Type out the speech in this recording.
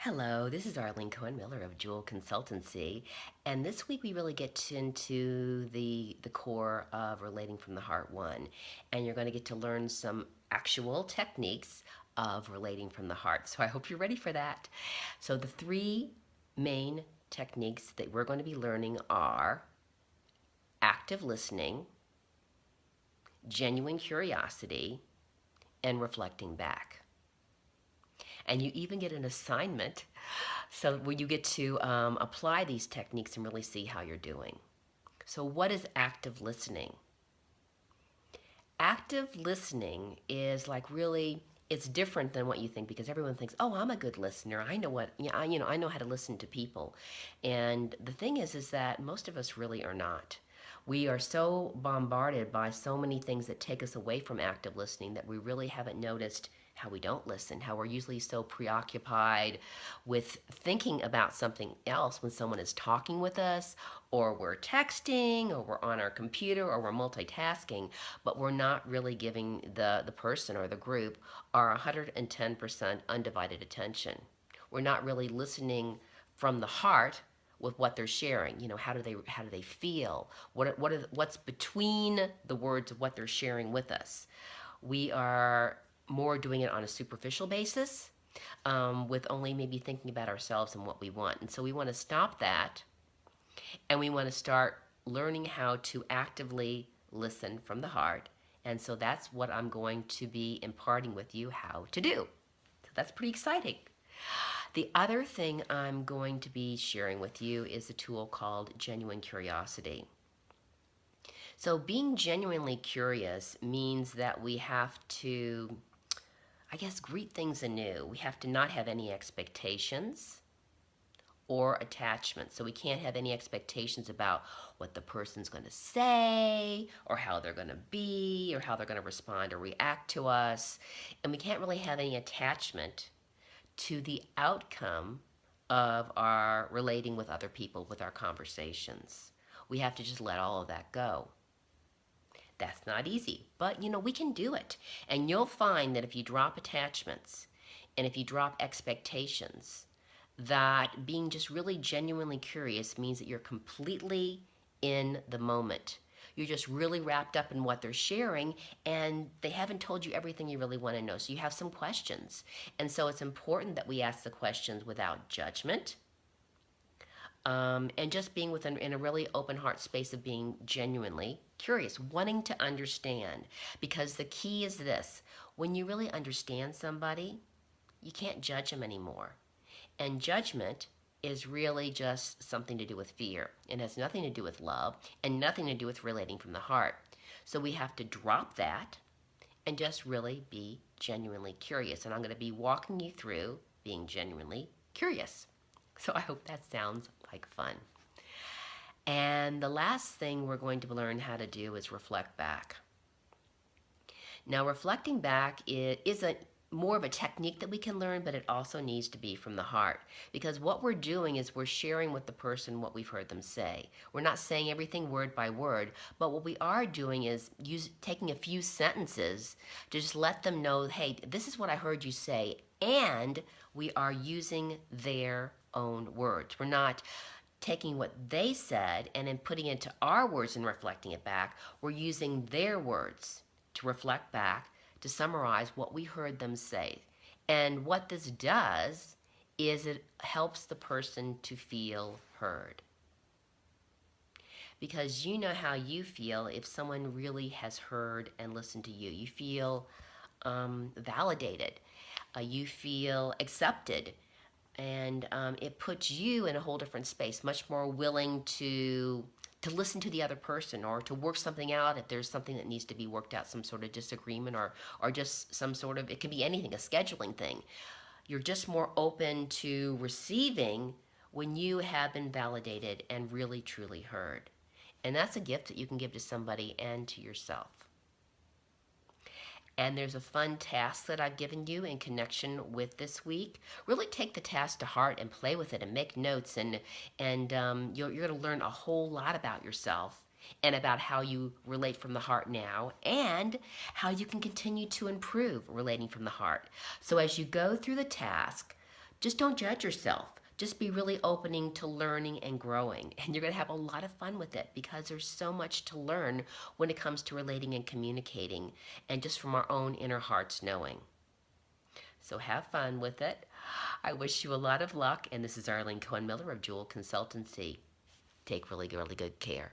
Hello, this is Arlene Cohen-Miller of Jewel Consultancy, and this week we really get into the core of relating from the heart one, and you're going to get to learn some actual techniques of relating from the heart. So I hope you're ready for that. So the three main techniques that we're going to be learning are active listening, genuine curiosity, and reflecting back. And you even get an assignment so where you get to apply these techniques and really see how you're doing. So what is active listening? Active listening is like really, it's different than what you think, because everyone thinks, oh, I'm a good listener. I know what, I know how to listen to people. And the thing is that most of us really are not. We are so bombarded by so many things that take us away from active listening that we really haven't noticed how we don't listen, how we're usually so preoccupied with thinking about something else when someone is talking with us, or we're texting, or we're on our computer, or we're multitasking, but we're not really giving the person or the group our 110% undivided attention. We're not really listening from the heart with what they're sharing. How do they feel? What's between the words of what they're sharing with us? We are more doing it on a superficial basis, with only maybe thinking about ourselves and what we want. And so we want to stop that, and we want to start learning how to actively listen from the heart. And so that's what I'm going to be imparting with you how to do. So that's pretty exciting. The other thing I'm going to be sharing with you is a tool called genuine curiosity. So being genuinely curious means that we have to, I guess, greet things anew. We have to not have any expectations or attachments. So we can't have any expectations about what the person's going to say, or how they're going to be, or how they're going to respond or react to us. And we can't really have any attachment to the outcome of our relating with other people, with our conversations. We have to just let all of that go. That's not easy, but we can do it. And you'll find that if you drop attachments and if you drop expectations, that being just really genuinely curious means that you're completely in the moment. You're just really wrapped up in what they're sharing, and they haven't told you everything you really want to know. So you have some questions. And so it's important that we ask the questions without judgment, and just being in a really open heart space of being genuinely curious, wanting to understand. Because the key is this: when you really understand somebody, you can't judge them anymore. And judgment is really just something to do with fear. It has nothing to do with love and nothing to do with relating from the heart. So we have to drop that and just really be genuinely curious. And I'm going to be walking you through being genuinely curious. So I hope that sounds like fun. And the last thing we're going to learn how to do is reflect back. Now, reflecting back is more of a technique that we can learn, but it also needs to be from the heart, because what we're doing is we're sharing with the person what we've heard them say. We're not saying everything word by word, but what we are doing is taking a few sentences to just let them know, hey, this is what I heard you say, and we are using their own words. We're not taking what they said and then putting it into our words and reflecting it back. We're using their words to reflect back, to summarize what we heard them say. And what this does is it helps the person to feel heard. Because you know how you feel if someone really has heard and listened to you. You feel validated. You feel accepted. And it puts you in a whole different space, much more willing to listen to the other person, or to work something out if there's something that needs to be worked out, some sort of disagreement, or just some sort of, it can be anything, a scheduling thing. You're just more open to receiving when you have been validated and really truly heard. And that's a gift that you can give to somebody and to yourself. And there's a fun task that I've given you in connection with this week. Really take the task to heart and play with it and make notes, and you're going to learn a whole lot about yourself and about how you relate from the heart now, and how you can continue to improve relating from the heart. So as you go through the task, Just don't judge yourself. Just be really opening to learning and growing. And you're going to have a lot of fun with it because there's so much to learn when it comes to relating and communicating and just from our own inner hearts knowing. So have fun with it. I wish you a lot of luck. And this is Arlene Cohen Miller of Jewel Consultancy. Take really, really good care.